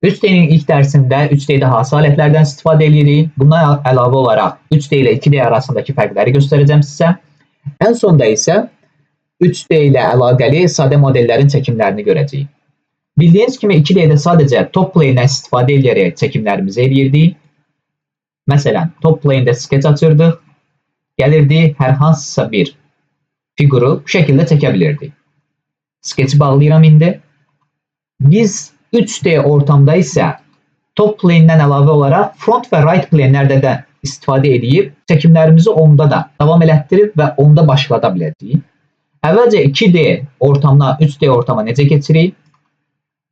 3D'nin ilk dərsində 3D'də hansı alətlərdən istifadə edirik? Bundan əlavə olaraq 3D ilə 2D arasındakı fərqləri göstərəcəm sizə. Ən sonda isə 3D ilə əlaqəli sadə modellərin çəkimlərini görəcəyik. Bildiyiniz kimi 2D'də sadəcə top plane-dən istifadə edərək çəkimlərimizi edirdik. Məsələn, top plane-də sketch açırdıq, gəlirdi hər hansısa bir fiquru bu şəkildə çəkə bilirdik. Sketch bağlayıram indi. Biz 3D ortamda isə top plane-dən əlavə olaraq front və right plane-lərdə də istifadə edib çəkimlərimizi onda da davam elətdirib və onda başlada biləcəyik. Əvvəlcə 2D ortamdan 3D ortama necə keçirik?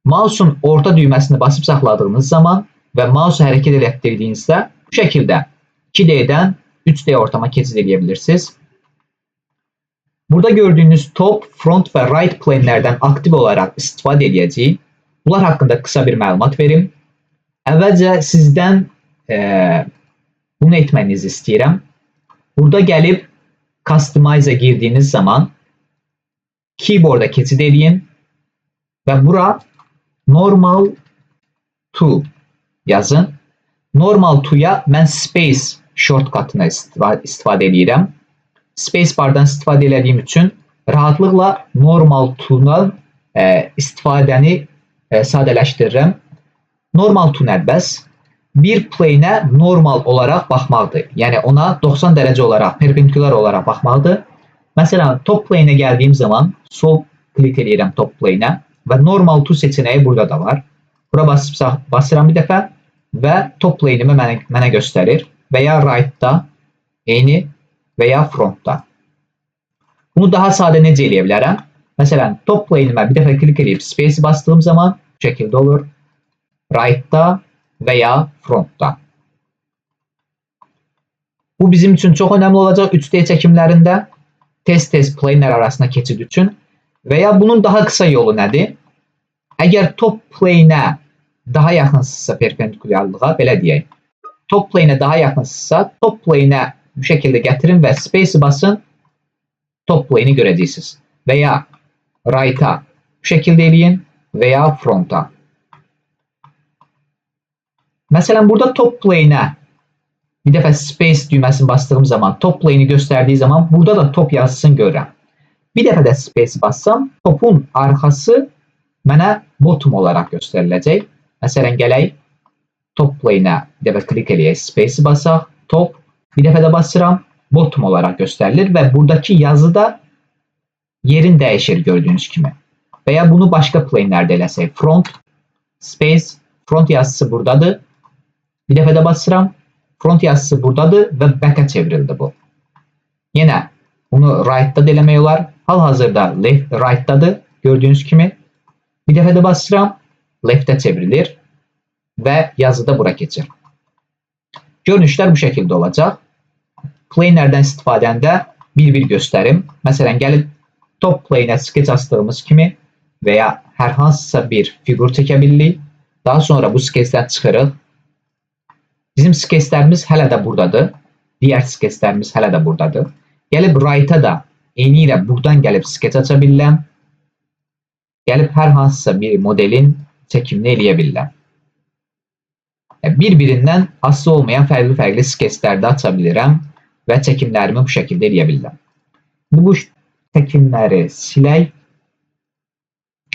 Mouse'un orta düyməsini basıb saxladığınız zaman və mouse hərəkət elətdirdiyinizdə bu şəkildə 2D'dən 3D ortama keçid edə bilirsiniz. Burada gördüyünüz top, front və right plane-lərdən aktiv olaraq istifadə edəcəyik. Bunlar haqqında qısa bir məlumat verim. Əvvəlcə sizdən bunu etməyinizi istəyirəm. Burada gəlib Customize-a girdiyiniz zaman keyboarda keçid edin və bura Normal to yazın. Normal to-ya mən Space shortcut-ına istifadə edirəm. Space bardan istifadə edədiyim üçün rahatlıqla Normal to-dan istifadəni sadələşdirirəm. Normal to nədir? Bir plane-ə normal olaraq baxmaqdır. Yəni ona 90 dərəcə olaraq, perpendikular olaraq baxmaqdır. Məsələn, top plane-ə gəldiyim zaman sol klik edirəm top plane-ə və normal to seçənəyi burada da var. Bura basıram bir dəfə və top plane-imi mənə göstərir və ya right-da, eyni və ya front-da. Bunu daha sadə necə eləyə bilərəm? Məsələn, top plane-imə bir dəfə klik edib space bastığım zaman bu şəkildə olur. Right-da və ya front-da. Bu bizim üçün çox önəmli olacaq 3D çəkimlərində. Tez-tez planelər arasında keçid üçün. Və ya bunun daha qısa yolu nədir? Əgər top plane-ə daha yaxınsızsa perpendikularlığa, belə deyək. Top plane-ə daha yaxınsızsa, top plane-ə bu şəkildə gətirin və space basın, top plane-i görəcəksiniz. Və ya right-a bu şəkildə eləyin və ya front-a. Məsələn, burada top plane-ə bir dəfə space düyməsini bastığım zaman, top plane-i göstərdiyi zaman burada da top yazısını görürəm. Bir dəfə də space bassam, topun arxası mənə bottom olaraq göstəriləcək. Məsələn, gələk top plane-ə bir dəfə klik eləyək, space basaq, top, bir dəfə də basıram, bottom olaraq göstərilir və buradakı yazı da yerin dəyişir gördüyünüz kimi. Və ya bunu başqa plane-lərdə eləsək, front, space, front yazısı buradadır. Bir dəfə də basıram, front yazısı buradadır və back-a çevrildi bu. Yenə bunu right-da da eləmək olar. Hal-hazırda right-dadır gördüyünüz kimi. Bir dəfə də basıram, left-ə çevrilir və yazı da bura keçir. Görünüşlər bu şəkildə olacaq. Plane-lərdən istifadəndə bir-bir göstərim. Məsələn, gəlib top plane-ə sketch açdığımız kimi və ya hər hansısa bir fiqur çəkə bilirik. Daha sonra bu sketchdən çıxırıq. Bizim sketchlərimiz hələ də buradadır. Digər sketchlərimiz hələ də buradadır. Gəlib right-a da eyni ilə buradan gəlib sketch aça bilirəm. Gəlib hər hansısa bir modelin çəkimini eləyə bilirəm. Bir-birindən asılı olmayan fərqli sketchlərdə aça bilirəm və çəkimlərimi bu şəkildə eləyə bilirəm. Bu çəkimləri silək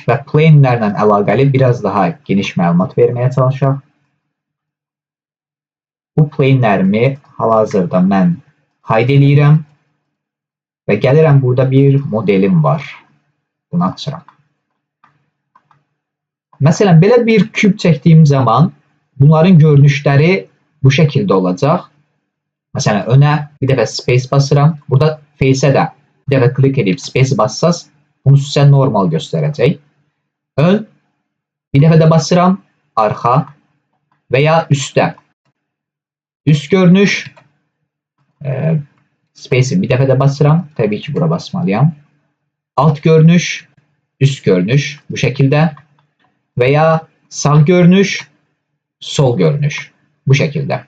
və planelərlə əlaqəli biraz daha geniş məlumat verməyə çalışaq. Bu planelərimi hal-hazırda mən hide eləyirəm və gəlirəm burada bir modelim var. Bunu açıram. Məsələn, belə bir küp çəkdiyim zaman bunların görünüşləri bu şəkildə olacaq. Məsələn, önə bir dəfə space basıram. Burada face-ə də bir dəfə klik edib space bassaz, bunu sizə normal göstərəcək. Ön, bir dəfə də basıram, arxa və ya üstə. Üst görünüş, space-i bir dəfə də basıram, təbii ki, bura basmalıyam. Alt görünüş, üst görünüş bu şəkildə və ya sağ görünüş, sol görünüş bu şəkildə.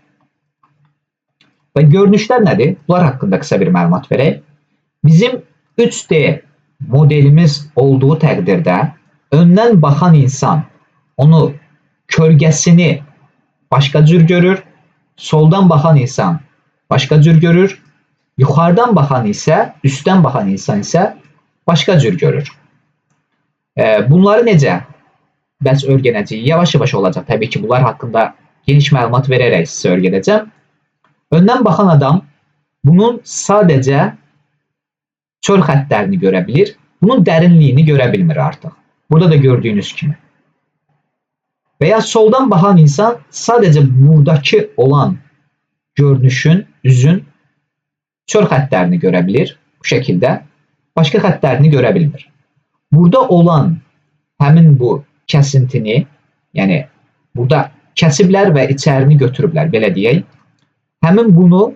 Və görünüşlər nədir? Bunlar haqqında qısa bir məlumat verək. Bizim 3D modelimiz olduğu təqdirdə öndən baxan insan onu kölgəsini başqa cür görür. Soldan baxan insan başqa cür görür. Yuxarıdan baxan isə, üstdən baxan insan isə başqa cür görür. Bunları necə bəs öyrənəcəyik? Yavaş-yavaş olacaq. Təbii ki, bunlar haqqında geniş məlumat verərək sizə öyrədəcəm. Öndən baxan adam bunun sadəcə çöl xəttlərini görə bilir. Bunun dərinliyini görə bilmir artıq. Burada da gördüyünüz kimi. Və ya soldan baxan insan sadəcə buradakı olan görünüşün, üzün çöl xəttlərini görə bilir. Bu şəkildə. Başqa xəttlərini görə bilmir. Burada olan həmin bu kəsintini, yəni burada kəsiblər və içərini götürüblər, belə deyək. Həmin bunu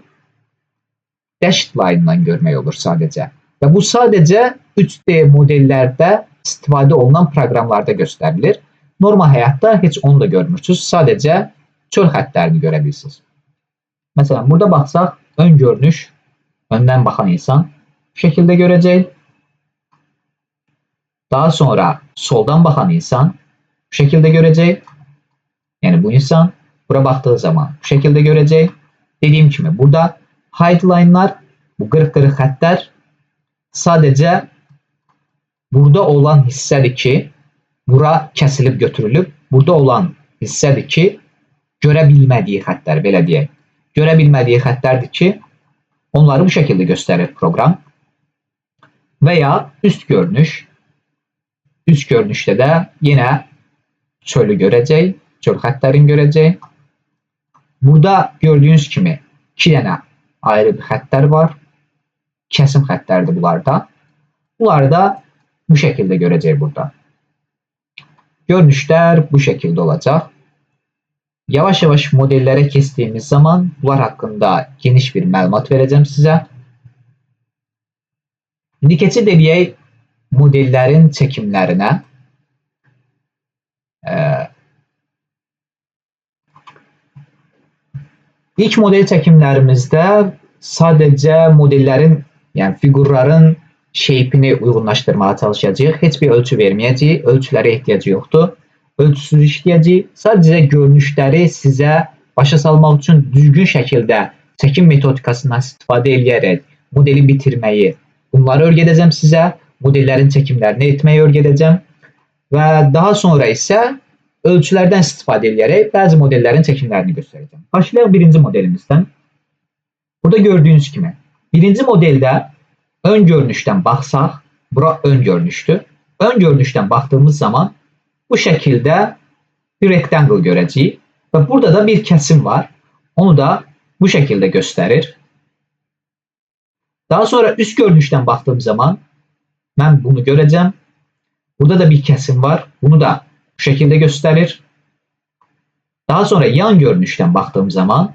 dashed line-dan görmək olur sadəcə. Və bu sadəcə 3D modellərdə istifadə olunan proqramlarda göstərilir. Normal həyatda heç onu da görmürsünüz. Sadəcə çöl xəttlərini görə bilirsiniz. Məsələn, burada baxsaq, ön görünüş, öndən baxan insan bu şəkildə görəcək. Daha sonra soldan baxan insan bu şəkildə görəcək. Yəni bu insan bura baxdığı zaman bu şəkildə görəcək. Dediyim kimi, burada hide line-lar, bu qırıq-qırıq xəttlər sadəcə burada olan hissədir ki, bura kəsilib götürülüb. Burada olan hissədir ki, görə bilmədiyi xəttlər, belə deyək. Görə bilmədiyi xəttlərdir ki, onları bu şəkildə göstərir proqram. Və ya üst görünüş. Üst görünüşdə də yenə çölü görəcək, çöl xəttlərini görəcək. Burada gördüyünüz kimi 2 dənə ayrı bir xəttlər var. Kəsim xəttlərdir bunlarda. Bunları da bu şəkildə görəcək burada. Görünüşlər bu şəkildə olacaq. Yavaş-yavaş modellərə keçdiyimiz zaman bunlar haqqında geniş bir məlumat verəcəm sizə. İndi keçid edək modellərin çəkimlərinə. İlk model çəkimlərimizdə sadəcə modellərin, yəni fiqurların shape-ini uyğunlaşdırmağa çalışacağıq. Heç bir ölçü verməyəcəyik. Ölçülərə ehtiyac yoxdur. Ölçüsüz işləyəcəyik. Sadəcə görünüşləri sizə başa salmaq üçün düzgün şəkildə çəkim metodikasından istifadə edərək modeli bitirməyi, bunları öyrədəcəm sizə. Modellərin çəkimlərini etməyi öyrədəcəm. Və daha sonra isə ölçülərdən istifadə edərək bəzi modellərin çəkimlərini göstərəcəm. Başlayaq birinci modelimizdən. Burada gördüyünüz kimi, birinci modeldə ön görünüşdən baxsaq, bura ön görünüşdür. Ön görünüşdən baxdığımız zaman bu şəkildə bir rectangle görəcəyik. Və burada da bir kəsim var. Onu da bu şəkildə göstərir. Daha sonra üst görünüşdən baxdığım zaman mən bunu görəcəm. Burada da bir kəsim var. Bunu da bu şəkildə göstərir. Daha sonra yan görünüşdən baxdığım zaman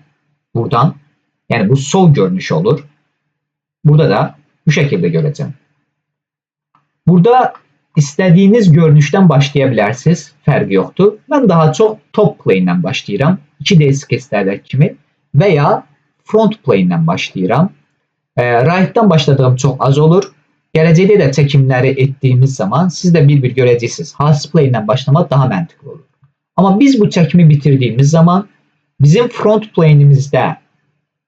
buradan, yəni bu sol görünüş olur. Burada da bu şəkildə görəcəm. Burada istədiyiniz görünüşdən başlaya bilərsiniz. Fərqi yoxdur. Mən daha çox top plane-dən başlayıram. 2D sketslərdəki kimi. Və ya front plane-dən başlayıram. Right-dan başladığım çox az olur. Gələcəkdə də çəkimləri etdiyimiz zaman siz də bir-bir görəcəksiniz. Hansı plane-dən başlamaq daha məntiqli olur. Amma biz bu çəkimi bitirdiyimiz zaman bizim front plane-imizdə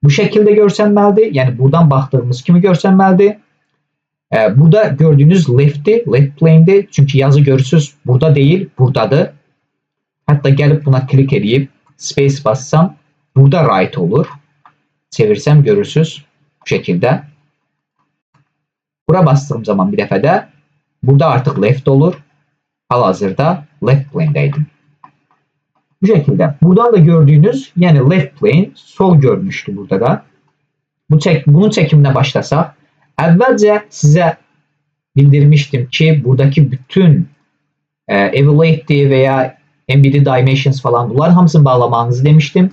bu şəkildə görsənməlidir. Yəni buradan baxdığımız kimi görsənməlidir. Burada gördüyünüz left-dir, left plane-dir. Çünki yazı görürsünüz, burada deyil, buradadır. Hətta gəlib buna klik edib space bassam, burada right olur. Çevirsəm görürsünüz bu şəkildə. Bura bastığım zaman bir dəfə də burada artıq left olur. Hal-hazırda left plane-dəydim. Bu şəkildə. Buradan da gördüyünüz, yəni left plane, sol görünüşdür burada da. Bunun çəkiminə başlasaq, əvvəlcə sizə bildirmişdim ki, buradakı bütün evaluate və ya MBD dimensions falan bunlar hamısını bağlamağınızı demişdim.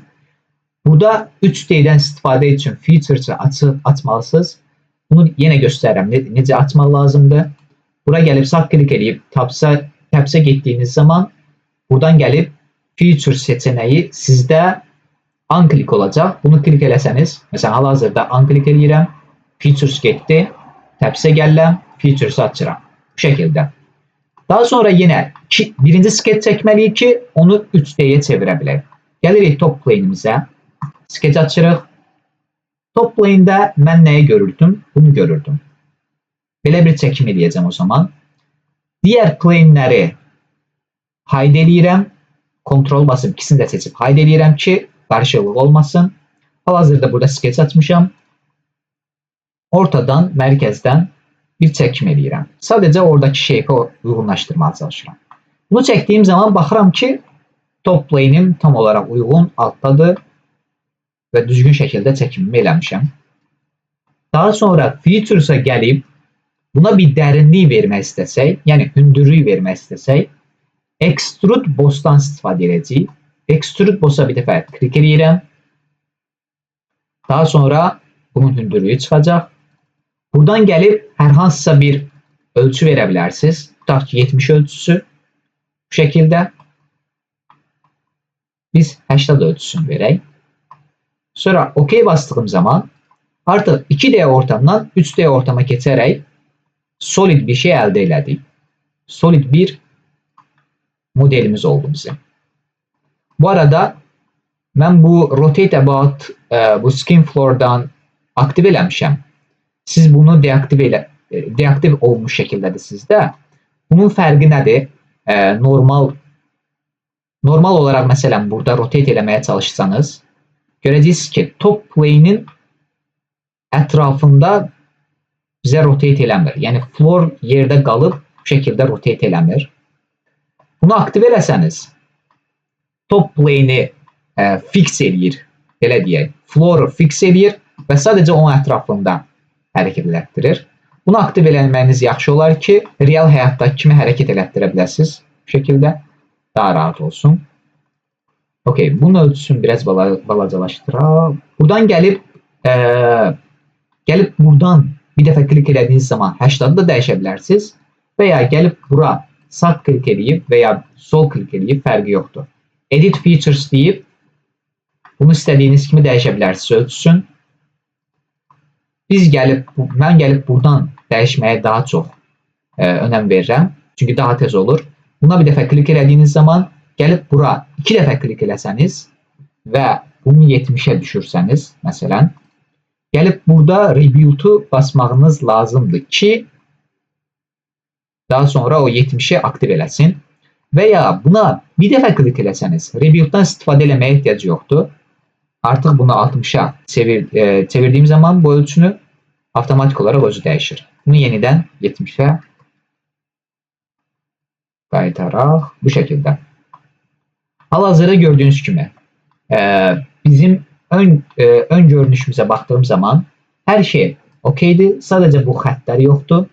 Burada 3D'dən istifadə üçün features'ı açmalısınız. Bunu yenə göstərirəm, necə açmaq lazımdır. Bura gəlib sağ klik edib tabsə getdiyiniz zaman buradan gəlib feature seçənəyi sizdə unclick olacaq. Bunu klik eləsəniz, məsələn hal-hazırda unclick edirəm. Features getdi, tabsə gəlirəm, features'ı açıram. Bu şəkildə. Daha sonra yine birinci skeç çəkməliyik ki, onu 3D'ye çevirə bilək. Gəlirik top plane'imizə. Skeç açırıq. Top plane'də mən nəyi görürdüm? Bunu görürdüm. Belə bir çəkim edəcəm o zaman. Digər plane'ləri hide eləyirəm. Kontrol basıb ikisini də seçib hide eləyirəm ki, qarışıqlıq olmasın. Hal-hazırda burada skeç açmışam. Ortadan, mərkəzdən bir çəkim eləyirəm. Sadəcə oradakı shape-i uyğunlaşdırmağa çalışıram. Bunu çəkdiyim zaman baxıram ki, top plane'im tam olaraq uyğun altdadır və düzgün şəkildə çəkimimi eləmişəm. Daha sonra features'a gəlib buna bir dərinlik vermək istəsək, yəni hündürlük vermək istəsək, extrude boss'dan istifadə edəcəyik. Extrude boss'a bir dəfə klik edirəm. Daha sonra bunun hündürlüyü çıxacaq. Buradan gəlib hər hansısa bir ölçü verə bilərsiniz. Tutaq ki, 70 ölçüsü. Bu şəkildə. Biz 80 ölçüsünü verək. Sonra OK bastığım zaman artıq 2D ortamdan 3D ortama keçərək solid bir şey əldə elədik. Solid bir modelimiz oldu bizim. Bu arada mən bu rotate about bu skin floor'dan aktiv eləmişəm. Siz bunu deaktiv olmuş şəkildədir sizdə. Bunun fərqi nədir? Normal olaraq məsələn burada rotate eləməyə çalışsanız görəcəksiniz ki, top plane'in ətrafında bizə rotate eləmir. Yəni floor yerdə qalıb bu şəkildə rotate eləmir. Bunu aktiv eləsəniz top plane'i fix eləyir. Belə deyək. Floor'u fix eləyir və sadəcə onun ətrafında hərəkət elətdirir. Bunu aktiv eləməyiniz yaxşı olar ki, real həyatdakı kimi hərəkət elətdirə biləsiniz. Bu şəkildə daha rahat olsun. OK, bunun ölçüsünü biraz balacalaşdıraq. Buradan gəlib buradan bir dəfə klik elədiyiniz zaman 80'ı da dəyişə bilərsiniz. Və ya gəlib bura sağ klik eləyib və ya sol klik eləyib fərqi yoxdur. Edit features deyib bunu istədiyiniz kimi dəyişə bilərsiniz ölçüsün. Mən gəlib buradan dəyişməyə daha çox önəm verirəm. Çünki daha tez olur. Buna bir dəfə klik elədiyiniz zaman gəlib bura 2 dəfə klik eləsəniz və bunu 70'e düşürsəniz, məsələn, gəlib burada rebuild'u basmağınız lazımdır ki, daha sonra o 70'i aktiv eləsin. Və ya buna bir dəfə klik eləsəniz, rebuild'dan istifadə eləməyə ehtiyac yoxdur. Artıq bunu 60'a çevirdiğim zaman bu ölçünü avtomatik olarak özü dəyişir. Bunu yenidən 70'e qaytaraq bu şəkildə. Hal-hazırda gördüğünüz kimi bizim ön görünüşümüzə baxdığım zaman hər şey okeydir. Sadəcə bu xəttlər yoxdur.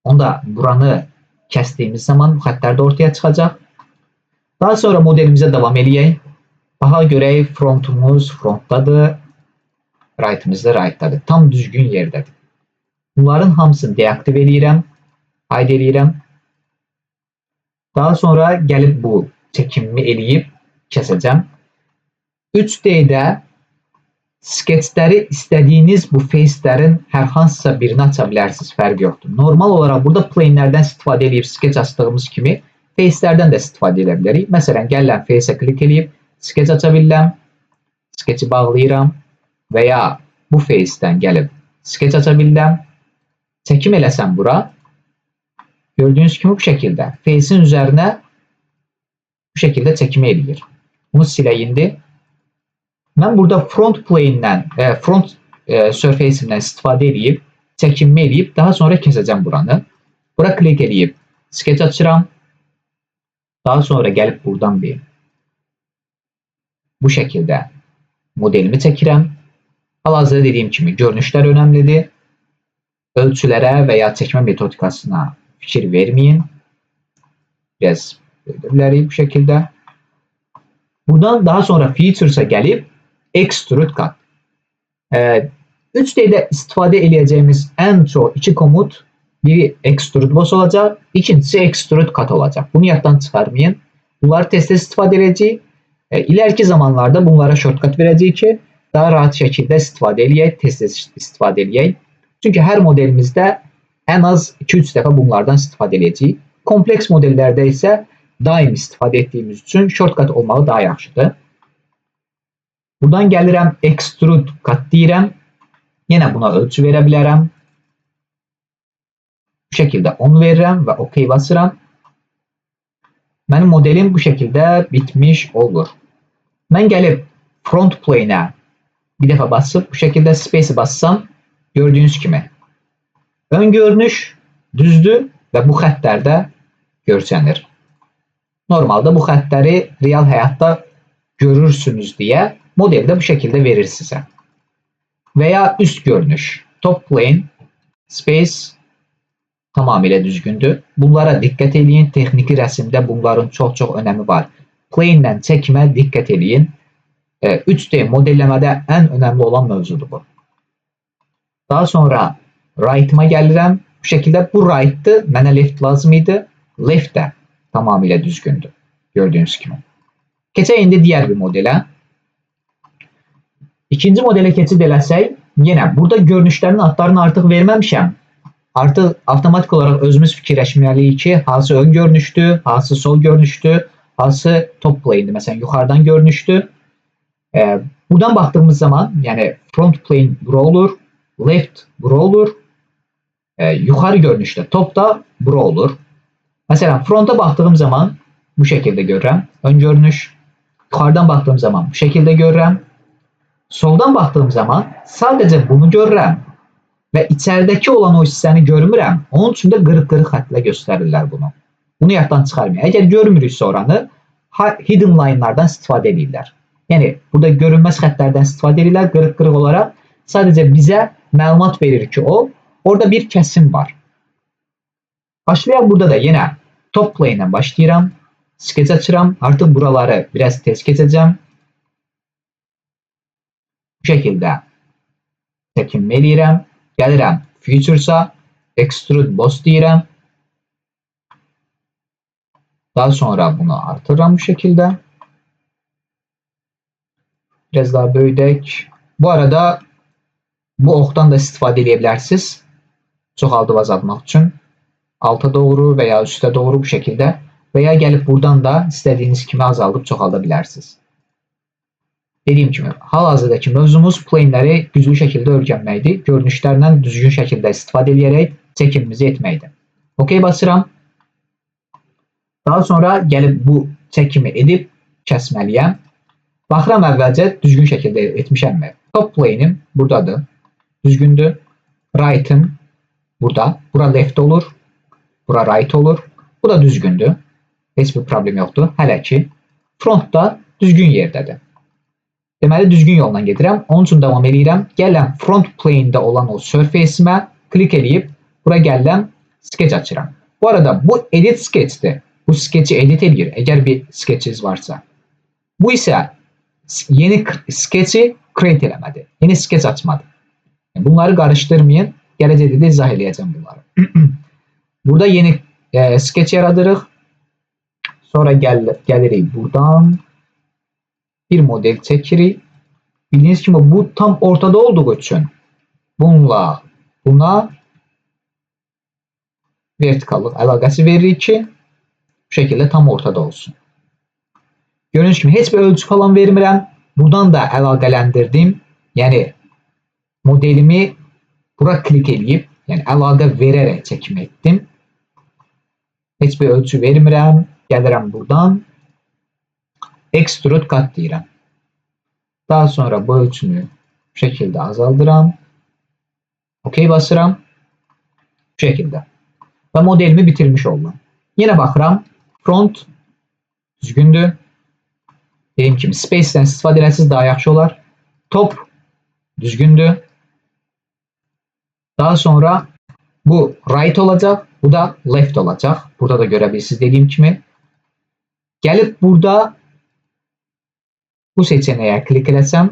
Onda buranı kəsdiyimiz zaman bu xəttlər də ortaya çıxacaq. Daha sonra modelimizə davam eləyək. Baxa görək frontumuz frontdadır, right'ımız da right'dadır. Tam düzgün yerdədir. Bunların hamısını deaktiv eləyirəm, hide eləyirəm. Daha sonra gəlib bu çəkimimi eləyib kəsəcəm. 3D'də sketchləri istədiyiniz bu face'lərin hər hansısa birini aça bilərsiniz, fərqi yoxdur. Normal olaraq burada plane'lərdən istifadə edib sketch açdığımız kimi face'lərdən də istifadə edə bilərik. Məsələn, gəlirəm face'ə klik eləyib sketch aça bilirəm, sketch'i bağlayıram və ya bu face'dən gəlib sketch aça bilirəm, çəkim eləsəm bura, gördüyünüz kimi bu şəkildə face'in üzərinə bu şəkildə çəkimi eləyir. Bunu silək indi. Mən burada front plane'dən, front surface'imdən istifadə edib, çəkimimi eləyib, daha sonra kəsəcəm buranı. Bura klik eləyib sketch açıram. Daha sonra gəlib buradan bu şəkildə modelimi çəkirəm. Hal-hazırda dediyim kimi görünüşlər önəmlidir. Ölçülərə və ya çəkmə metodikasına fikir verməyin. Biraz bilərik bu şəkildə. Buradan daha sonra features'a gəlib extrude cut. 3D'də istifadə edəcəyimiz ən çox iki komut, biri extrude boss olacaq, ikincisi extrude cut olacaq. Bunu yaddan çıxarmayın. Bunları tez-tez istifadə edəcəyik. İləriki zamanlarda bunlara shortcut verəcəyik ki, daha rahat şəkildə istifadə edək, tez-tez istifadə edək. Çünki hər modelimizdə ən az 2-3 dəfə bunlardan istifadə edəcəyik. Kompleks modellərdə isə daim istifadə etdiyimiz üçün shortcut olmağı daha yaxşıdır. Buradan gəlirəm, extrude cut deyirəm. Yenə buna ölçü verə bilərəm. Bu şəkildə 10 verirəm və OK basıram. Mənim modelim bu şəkildə bitmiş olur. Mən gəlib front plane'ə bir dəfə basıb, bu şəkildə space bassam, gördüyünüz kimi ön görünüş düzdür və bu xəttlərdə görsənir. Normalda bu xəttləri real həyatda görürsünüz deyə modeldə bu şəkildə verir sizə. Və ya üst görünüş, top plane, space tamamilə düzgündür. Bunlara diqqət eləyin. Texniki rəsmdə bunların çox önəmi var. Plane-lə çəkmə diqqət eləyin. 3D modelləmədə ən önəmli olan mövzudur bu. Daha sonra right-ma gəlirəm. Bu şəkildə bu right-dır. Mənə left lazım idi. Left də tamamilə düzgündür. Gördüyünüz kimi. Keçək indi digər bir modelə. İkinci modelə keçid eləsək, yenə burada görünüşlərin adlarını artıq verməmişəm. Artıq avtomatik olaraq özümüz fikirləşməliyik ki, hansı ön görünüşdür, hansı sol görünüşdür, hansı top plane'dir. Məsələn, yuxarıdan görünüşdür. Buradan baxdığımız zaman, yəni front plane bura olur, left bura olur, yuxarı görünüşdə top da bura olur. Məsələn, fronta baxdığım zaman bu şəkildə görürəm, ön görünüş. Yuxarıdan baxdığım zaman bu şəkildə görürəm. Soldan baxdığım zaman sadəcə bunu görürəm və içəridəki olan o hissəni görmürəm. Onun üçün də qırıq-qırıq xətlə göstərirlər bunu. Bunu yaddan çıxarmayın. Əgər görmürüksə oranı, hidden line-lardan istifadə edirlər. Yəni, burada görünməz xətlərdən istifadə edirlər qırıq-qırıq olaraq. Sadəcə bizə məlumat verir ki, orada bir kəsim var. Başlayaq burada da yenə top plane ilə başlayıram. Sketch açıram. Artıq buraları biraz tez keçəcəm. Bu şəkildə çəkinmə eləyirəm. Gəlirəm Features'a, Extrude Boss deyirəm. Daha sonra bunu artırıram bu şəkildə. Biraz daha böyüdək. Bu arada bu oxdan da istifadə edə bilərsiniz. Çoxaldıb azaltmaq üçün. Alta doğru və ya üstə doğru bu şəkildə. Və ya gəlib buradan da istədiyiniz kimi azaldıb çoxalda bilərsiniz. Dediyim kimi, hal-hazırdakı mövzumuz planeləri güclü şəkildə öyrənməkdir. Görünüşlərlə düzgün şəkildə istifadə edərək çəkimimizi etməkdir. OK basıram. Daha sonra gəlib bu çəkimi edib kəsməliyəm. Baxıram əvvəlcə düzgün şəkildə etmişəmmi? Top plane'im buradadır. Düzgündür. Right'ım burada. Bura left olur. Bura right olur. Bu da düzgündür. Heç bir problem yoxdur. Hələ ki, front da düzgün yerdədir. Deməli, düzgün yolla gedirəm. Onun üçün davam edirəm. Gələm front plane'də olan o surface'imə klik edib, bura gələm, sketch açıram. Bu arada bu edit sketch'dir. Bu sketch'i edit edir, əgər bir sketch'iniz varsa. Bu isə yeni sketch'i create eləmədir. Yeni sketch açmadır. Bunları qarışdırmayın. Gələcəkdə də izah eləyəcəm bunları. Burada yeni sketch yaradırıq. Sonra gəlirik buradan. Bir model çəkirik. Bildiyiniz kimi bu tam ortada olduğu üçün bununla buna vertikallıq əlaqəsi veririk ki, bu şəkildə tam ortada olsun. Gördüyünüz kimi heç bir ölçü falan vermirəm. Buradan da əlaqələndirdim. Yəni modelimi bura klik edib, yəni əlaqə verərək çəkim etdim. Heç bir ölçü vermirəm. Gəlirəm buradan. Extrude cut deyirəm. Daha sonra bu ölçünü bu şəkildə azaldıram. OK basıram. Bu şəkildə. Və modelimi bitirmiş oldum. Yenə baxıram. Front düzgündür. Dediyim kimi space'dən istifadə etsiniz daha yaxşı olar. Top düzgündür. Daha sonra bu right olacaq. Bu da left olacaq. Burada da görə bilirsiniz dediyim kimi. Gəlib burada bu seçeneğe klik eləsəm,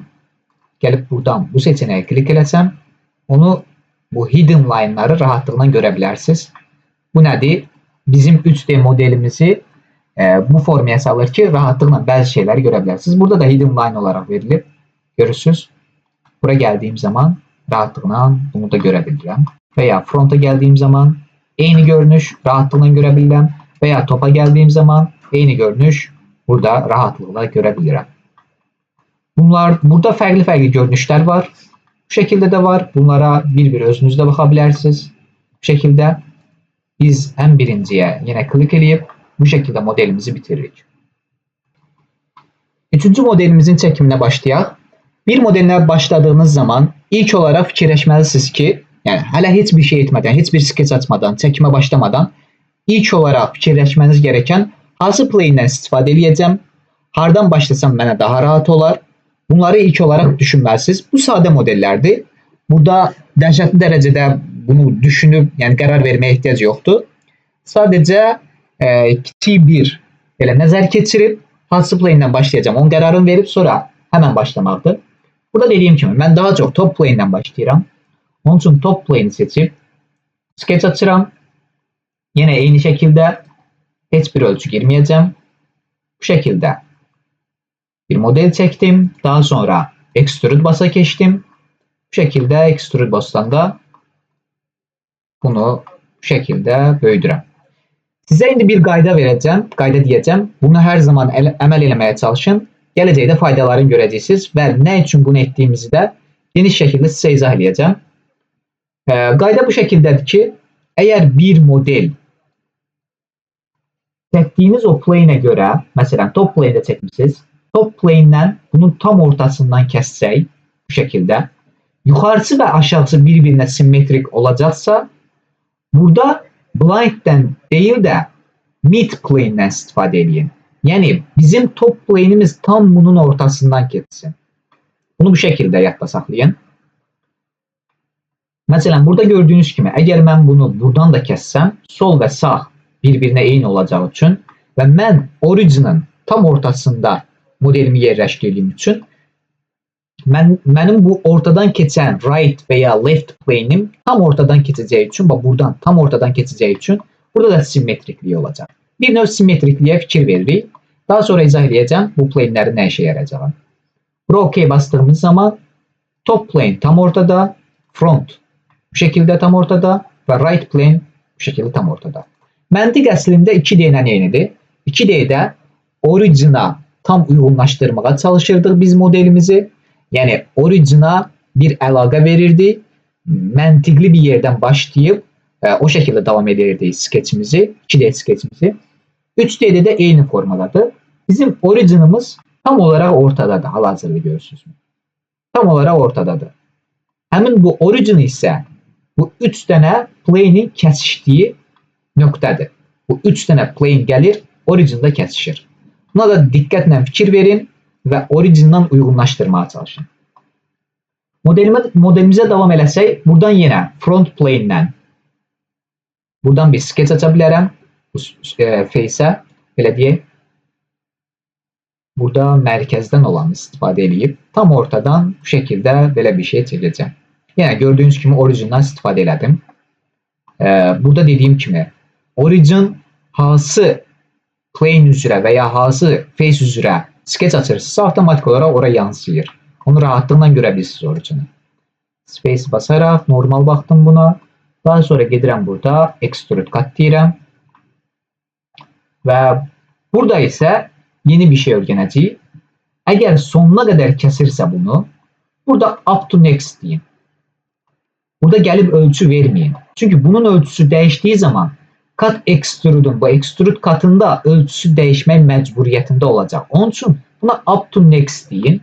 gəlib buradan bu seçeneğe klik eləsəm, onu bu hidden line'ları rahatlıqla görə bilərsiniz. Bu nədir? Bizim 3D modelimizi bu formaya salır ki, rahatlıqla bəzi şeyləri görə bilərsiniz. Burada da hidden line olaraq verilib. Görürsünüz. Bura gəldiyim zaman rahatlıqla bunu da görə bilirəm. Və ya fronta gəldiyim zaman eyni görünüş rahatlıqla görə bilirəm. veya topa geldiğim zaman eyni görünüş burada rahatlıkla görebilirim. Burada farklı görünüşler var. Bu şekilde de var. Bunlara bir özünüzde bakabilirsiniz. Bu şekilde biz en birinciye yine klik edip bu şekilde modelimizi bitiririk. Üçüncü modelimizin çekimine başlayaq. Bir modeline başladığınız zaman ilk olarak fikirləşməlisiniz ki, yani hələ heç bir şey etmədən, heç bir skeç açmadan, çəkimə başlamadan ilk olarak fikirləşməniz gereken hansı plane'den istifadə edəcəm, hardan başlasam mənə daha rahat olar. Bunları ilk olarak düşünməlisiniz. Bu sadə modellerdir. Burada dəhşətli dərəcədə bunu düşünüb, yəni qərar verməyə ehtiyac yoxdur. Sadəcə kiçik bir belə nəzər keçirib hansı plane'den başlayacağım, onun qərarını verib sonra hemen başlamaqdır. Burada dediğim kimi mən daha çok top plane'den başlayıram. Onun için top plane'i seçip sketch açıram. Yine eyni şekilde heç bir ölçü girmeyeceğim. Bu şekilde bir model çektim. Daha sonra extrude boss'a geçtim. Bu şekilde extrude boss'tan da bunu bu şekilde böyüdürəm. Size indi bir qayda verəcəm, qayda deyəcəm. Bunu her zaman əməl eləməyə çalışın. Gələcəkdə faydalarını görəcəksiniz və nə üçün bunu etdiyimizi də geniş şəkildə sizə izah edəcəm. Qayda bu şəkildədir ki, əgər bir model çəkdiyiniz o plane'e görə, məsələn top plane'də çəkmişsiniz, top plane'dən bunun tam ortasından kəssək bu şəkildə, yuxarısı və aşağısı bir-birinə simmetrik olacaqsa, burada blind'dən deyil də mid plane'dən istifadə edin. Yani bizim top plane'imiz tam bunun ortasından geçsin. Bunu bu şekilde yadda saxlayın. Mesela burada gördüğünüz gibi eğer ben bunu buradan da kessem sol ve sağ birbirine eyni olacağı için ve ben origin'ın tam ortasında modelimi yerləşdirdiyim için benim bu ortadan keçen right veya left plane'im tam ortadan keçeceği için ve buradan tam ortadan keçeceği için burada da simmetrikliği olacak. Bir növ simmetrikliğe fikir veririk. Daha sonra izah edeceğim bu plane'lerin ne işe yarayacağını. Buraya OK bastığımız zaman top plane tam ortada, front bu şekilde tam ortada ve right plane bu şekilde tam ortada. Məntiq əslində 2D-lə eynidir. 2D-də origin'a tam uyğunlaşdırmağa çalışırdıq biz modelimizi. Yəni origin'a bir əlaqə verirdik. Məntiqli bir yerdən başlayıb o şekilde devam edirdik skeçimizi, 2D skeçimizi. 3D'de de eyni formadadır. Bizim origin'ımız tam olarak ortadadır. Hal-hazırda görürsünüz. Tam olarak ortadadır. Həmin bu origin ise bu 3 tane plane'in kesiştiği nöqtədir. Bu 3 tane plane gəlir, origin'da kesişir. Buna da diqqətlə fikir verin və origin'dan uyğunlaşdırmaya çalışın. Modelimize devam eləsək, buradan yine front plane'dən buradan bir sketch aça bilərəm. Bu face'e belə deyək. Burada mərkəzdən olan istifadə edib tam ortadan bu şekilde belə bir şey çəkəcəm. Yəni gördüğünüz kimi origin'dan istifadə elədim. Burada dediyim kimi origin hansı plane üzrə və ya hansı face üzrə sketch açırsınızsa avtomatik olaraq oraya yansıyır. Onu rahatlıqla görə bilirsiniz origin'i. Space basaraq normal baxdım buna. Daha sonra gedirəm burada extrude cut deyirəm. Və burada isə yeni bir şey öyrənəcəyik. Əgər sonuna qədər kəsirsə bunu, burada up to next deyin. Burada gəlib ölçü vermeyin. Çünkü bunun ölçüsü değiştiği zaman cut extrude'un bu extrude cut'ında ölçüsü değişmək məcburiyyətində olacaq. Onun için buna up to next deyin.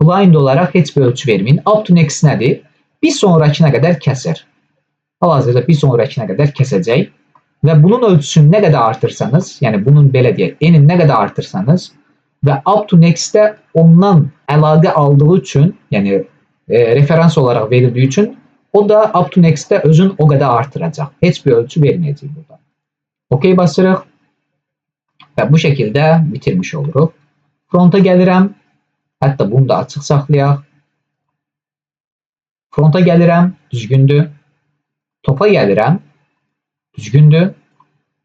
Blind olarak heç bir ölçü vermeyin. Up to next nədir? Bir sonrakine kadar kəsir. Hal-hazırda bir sonrakine kadar kəsəcək. Ve bunun ölçüsünü ne kadar artırsanız, yani bunun belə deyək, enin ne kadar artırsanız ve up to next'te ondan əlaqə aldığı için, yani referans olarak verildiği için o da up to next'te özün o kadar artıracaq. Heç bir ölçü vermeyəcək burada. OK basırıq ve bu şekilde bitirmiş oluruq. Fronta gəlirəm. Hətta bunu da açıq saxlayaq. Fronta gəlirəm, düzgündür. Topa gəlirəm, düzgündür.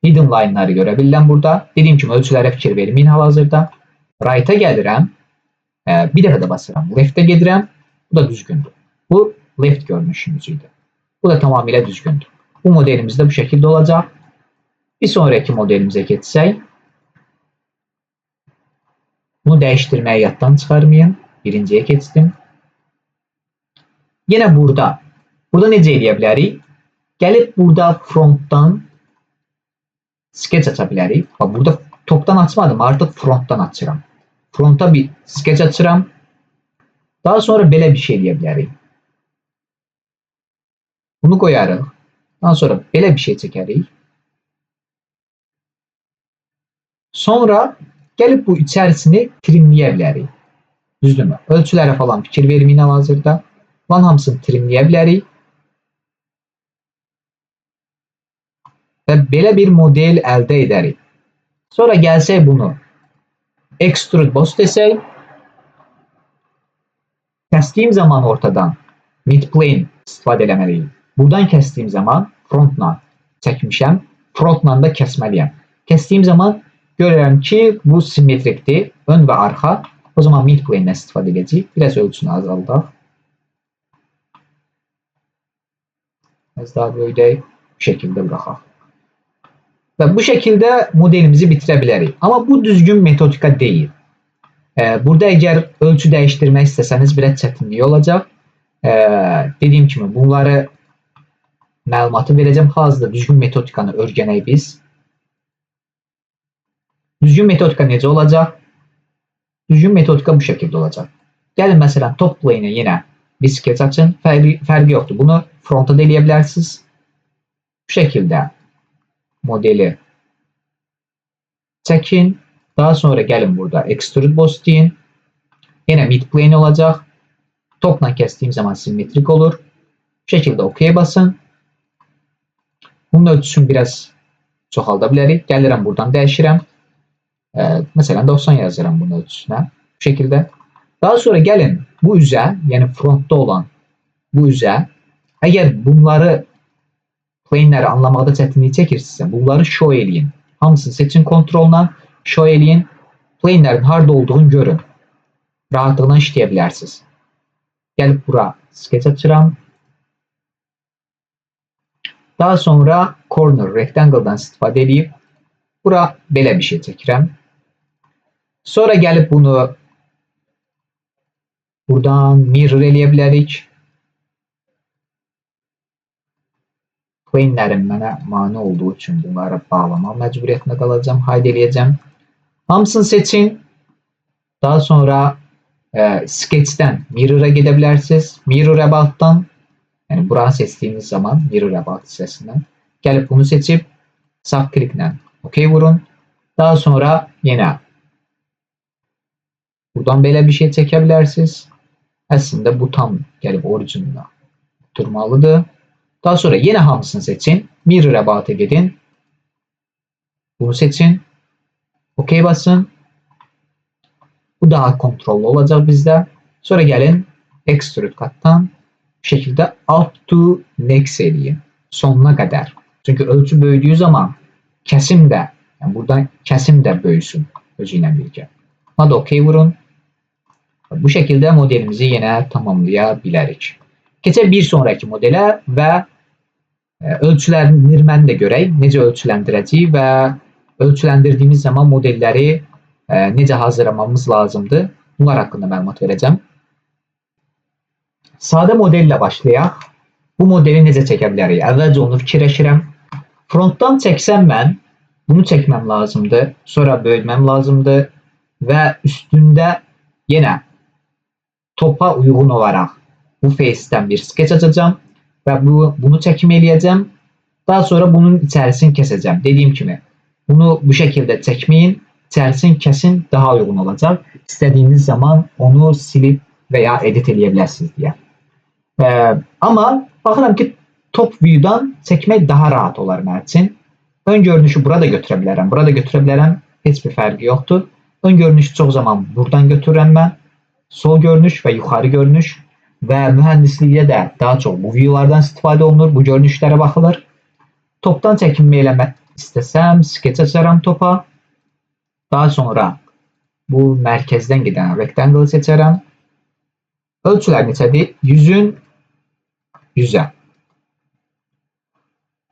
Hidden line'ları görə bilirəm burada. Dediyim kimi ölçülərə fikir verməyin hal-hazırda. Right'a gəlirəm. Bir dəfə də basıram. Left'e gedirəm. Bu da düzgündür. Bu left görünüşümüz idi. Bu da tamamıyla düzgündür. Bu modelimiz de bu şekilde olacak. Bir sonraki modelimize geçsək. Bunu dəyişdirməyi yaddan çıxarmayın. Birinciyə keçdim. Yine burada necə edə bilərik? Gəlib burada frontdan sketch aça bilərik. Burada topdan açmadım, artıq frontdan açıram. Fronta bir sketch açıram. Daha sonra belə bir şey edə bilərik. Bunu qoyarıq. Daha sonra belə bir şey çəkərik. Sonra gəlib bu içərisini trimləyə bilərik. Düzdürmü? Ölçülərə falan fikir verməyin hal-hazırda. Bunların hamısını trimləyə bilərik. Və belə bir model əldə edərik. Sonra gəlsək bunu extrude boss desək, kəsdiyim zaman ortadan midplane istifadə eləməliyim. Buradan kəsdiyim zaman frontla çəkmişəm, frontla da kəsməliyəm. Kəsdiyim zaman görürəm ki, bu simmetrikdir, ön və arxa. O zaman midplane-dən istifadə edəcəyik. Biraz ölçünü azaldaq. Biraz daha böyüdək, bu şəkildə buraxaq. Və bu şəkildə modelimizi bitirə bilərik. Amma bu düzgün metodika deyil. Burada əgər ölçü dəyişdirmək istəsəniz biraz çətinlik olacaq. Dediyim kimi bunları məlumatı verəcəm. Hazırda düzgün metodikanı öyrənək biz. Düzgün metodika necə olacaq? Düzgün metodika bu şəkildə olacaq. Gəlin məsələn top plane-ə yenə bir sketch açın. Fərqi yoxdur. Bunu fronta da eləyə bilərsiniz. Bu şəkildə modeli çəkin. Daha sonra gəlin burada extrude boss deyin. Yenə midplane olacaq. Topla kəsdiyim zaman simmetrik olur. Bu şəkildə OK basın. Bunun ölçüsünü biraz çoxalda bilərik. Gəlirəm buradan dəyişirəm. Məsələn 90 yazıram bunun ölçüsünə. Bu şəkildə. Daha sonra gəlin bu üzə, yəni frontda olan bu üzə, əgər bunları plane'ləri anlamaqda çətinlik çəkirsinizsə, bunları show eləyin. Hamısını seçin kontroluna, show eləyin. Plane'lərin harda olduğunu görün. Rahatlığına işləyə bilərsiniz. Gəlib bura sketch açıram. Daha sonra corner rectangle'dan istifadə edib bura belə bir şey çəkirəm. Sonra gəlib bunu buradan mirror eləyə bilərik. Plane'lərim mənə mane olduğu üçün bunları bağlama məcburiyyətində qalacağım. Hide eləyəcəm. Hamısını seçin. Daha sonra sketch'dən mirror'a gedə bilərsiniz. Mirror about'dan, yəni buranı seçdiyiniz zaman mirror about hissəsindən gəlib bunu seçib sağ kliklə OK vurun. Daha sonra yenə buradan belə bir şey çəkə bilərsiniz. Əslində bu tam gəlib originalına oturmalıdır. Daha sonra yenə hamısını seçin. Mirror about'a gedin. Bunu seçin. OK basın. Bu daha kontrollü olacaq bizdə. Sonra gəlin extrude katdan bu şəkildə up to next eləyin. Sonuna qədər. Çünki ölçü böyüdüyü zaman kəsim də, yəni buradan kəsim də böyüsün özü ilə birgə. Hadi OK vurun. Bu şəkildə modelimizi yenə tamamlaya bilərik. Keçək bir sonraki modelə və ölçüləndirməni də görək. Necə ölçüləndirəcəyik və ölçüləndirdiyimiz zaman modelləri necə hazırlamamız lazımdır. Bunlar haqqında məlumat verəcəm. Sadə modellə başlayaq. Bu modeli necə çəkə bilərik? Əvvəlcə onu fikirləşirəm. Frontdan çəksəm mən bunu çəkməm lazımdır. Sonra bölməm lazımdır və üstündə yenə topa uyğun olaraq bu face'dən bir sketch açacağım və bunu çəkim eləyəcəm. Daha sonra bunun içərisini kəsəcəm. Dediyim kimi bunu bu şəkildə çəkməyin, içərisini kəsin, daha uyğun olacaq. İstədiyiniz zaman onu silib və ya edit eləyə bilərsiniz deyə. Amma baxıram ki, top view'dan çəkmək daha rahat olar mənim üçün. Ön görünüşü burada götürə bilərəm, burada götürə bilərəm. Heç bir fərqi yoxdur. Ön görünüşü çox zaman buradan götürürəm mən. Sol görünüş və yuxarı görünüş və mühəndislikdə də daha çox bu view'lardan istifadə olunur. Bu görünüşlərə baxılır. Topdan çəkinmə eləmək istəsəm, sketch açaram topa. Daha sonra bu mərkəzdən gedən rectangle seçərəm. Ölçülər neçədir? 100-ün 100'ə.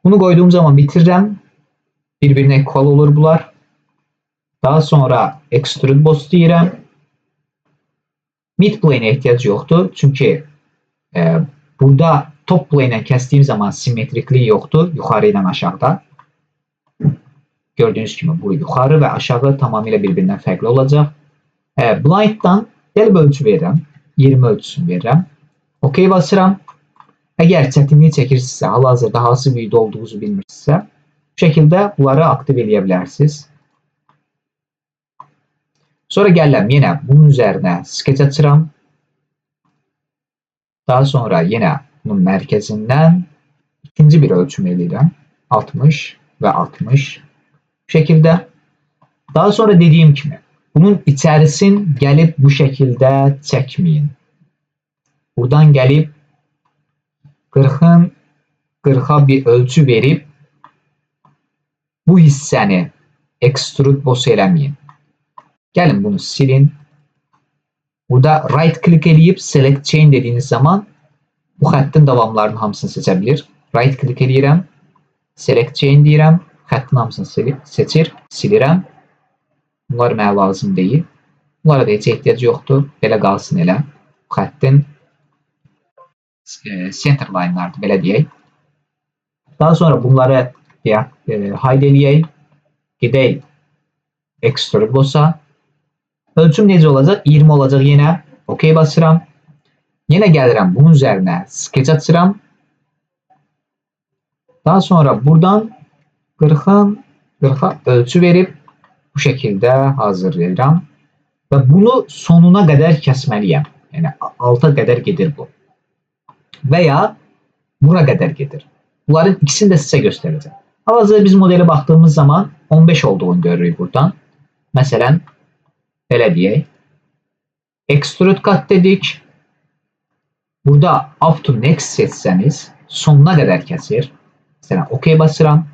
Bunu qoyduğum zaman bitirirəm. Bir-birinə equal olur bunlar. Daha sonra extrude boss deyirəm. Mid plane'e ehtiyac yoxdur. Çünki burada top plane ilə kəsdiyim zaman simmetriklik yoxdur. Yuxarı ilə aşağıda. Gördüyünüz kimi bu yuxarı və aşağı tamamilə bir-birindən fərqli olacaq. Blind'dan gəlib ölçü verirəm. 20 ölçüsünü verirəm. OK basıram. Əgər çətinlik çəkirsinizsə, hal-hazırda hansı videoda olduğunuzu bilmirsinizsə, bu şəkildə bunları aktiv edə bilərsiniz. Sonra gəlirəm yenə bunun üzərinə sketch açıram. Daha sonra yenə bunun mərkəzindən ikinci bir ölçüm eləyirəm. 60 və 60 bu şəkildə. Daha sonra dediyim kimi bunun içərisin gəlib bu şəkildə çəkməyin. Buradan gəlib 40'ın 40'a bir ölçü verib bu hissəni extrude boss eləməyin. Gəlin bunu silin. Burada right click eləyib select chain dediğiniz zaman bu xəttin davamlarının hamısını seçə bilir. Right click eləyirəm. Select chain deyirəm. Xəttin hamısını seçir. Silirəm. Bunlar mənə lazım deyil. Bunlara da heç ehtiyac yoxdur. Belə qalsın elə. Bu xəttin center line'lardır, belə deyək. Daha sonra bunları hide eləyək. Gedək extrude boss'a. Ölçüm necə olacaq? 20 olacaq yenə. OK basıram. Yenə gəlirəm bunun üzərinə sketch açıram. Daha sonra buradan 40'ın 40'a ölçü verib bu şəkildə hazırlayıram. Və bunu sonuna qədər kəsməliyəm. Yəni alta qədər gedir bu. Və ya bura qədər gedir. Bunların ikisini də sizə göstərəcəm. Hal-hazırda biz modelə baxdığımız zaman 15 olduğunu görürük buradan. Məsələn, belə deyək. Extrude cut dedik. Burada up to next seçsəniz sonuna qədər kəsir. Məsələn, OK basıram.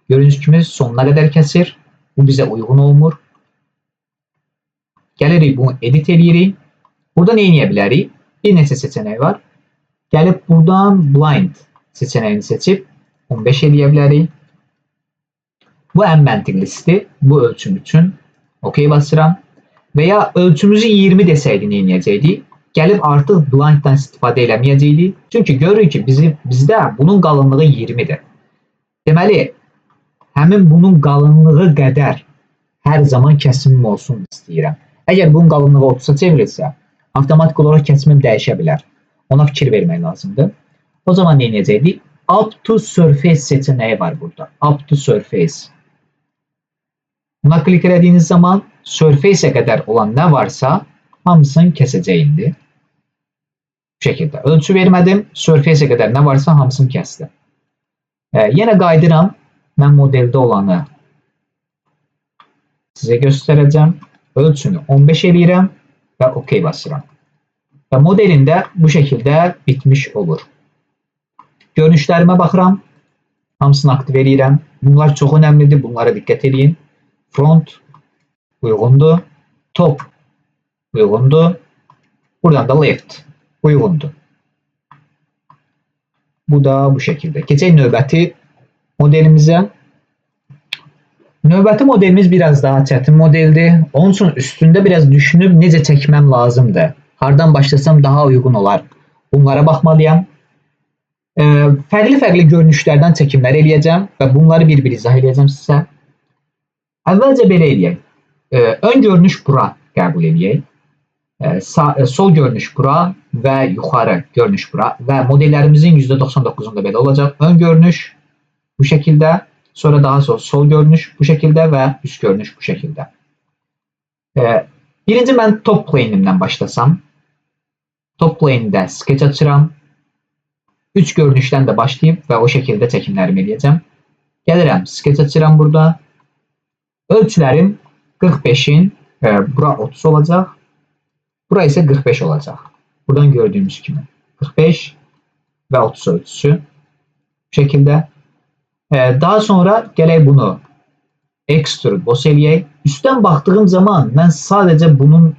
Gördüyünüz kimi sonuna qədər kəsir. Bu bizə uyğun olmur. Gəlirik bunu edit edirik. Burada nə edə bilərik? Bir neçə seçeneği var. Gəlib buradan blind seçeneğini seçib 15 edə bilərik. Bu ən məntiqlisidir. Bu ölçüm üçün. OK basıram. Və ya ölçümüzü 20 desəydi nə edəcəkdik? Gəlib artıq blinddan istifadə eləməyəcəkdik. Çünki görürük ki bizdə bunun qalınlığı 20'dir. Deməli, həmin bunun qalınlığı qədər hər zaman kəsimim olsun istəyirəm. Əgər bunun qalınlığı 30'a çevrilsə, avtomatik olaraq kəsimim dəyişə bilər. Ona fikir vermək lazımdır. O zaman nə edəcəkdik? Up to surface seçeneği var burada. Up to surface. Buna klik etdiyiniz zaman surface'e qədər olan nə varsa hamısını kəsəcəyimdir. Bu şəkildə. Ölçü vermədim. Surface'e qədər nə varsa hamısını kəsdim. Yenə qayıdıram. Mən modeldə olanı sizə göstərəcəm. Ölçünü 15 eləyirəm və OK basıram. Və modelində bu şəkildə bitmiş olur. Görünüşlərimə baxıram. Hamısını aktiv eləyirəm. Bunlar çox önəmlidir. Bunlara diqqət edin. Front uyğundur. Top uyğundur. Buradan da left uyğundur. Bu da bu şəkildə. Keçək növbəti modelimizə. Növbəti modelimiz biraz daha çətin modeldir. Onun üçün üstündə biraz düşünüb necə çəkməm lazımdır. Hardan başlasam daha uyğun olar. Bunlara baxmalıyam. Fərqli görünüşlərdən çəkimlər eləyəcəm və bunları bir-bir izah eləyəcəm sizə. Əvvəlcə belə eləyək. Ön görünüş bura qəbul eləyək. Sol görünüş bura və yuxarı görünüş bura və modellərimizin %99'unda belə olacaq. Ön görünüş bu şəkildə, sonra daha sonra sol görünüş bu şəkildə və üst görünüş bu şəkildə. Birinci mən top plane'imdən başlasam. Top plane'də sketch açıram. 3 görünüşdən də başlayıb və o şəkildə çəkimlərimi eləyəcəm. Gəlirəm, sketch açıram burada. Ölçülərim 45'in, bura 30 olacaq. Bura isə 45 olacaq. Buradan gördüyümüz kimi 45 və 30 ölçüsü. Bu şəkildə. Daha sonra gələk bunu extrude boss eləyək. Üstdən baxdığım zaman mən sadəcə bunun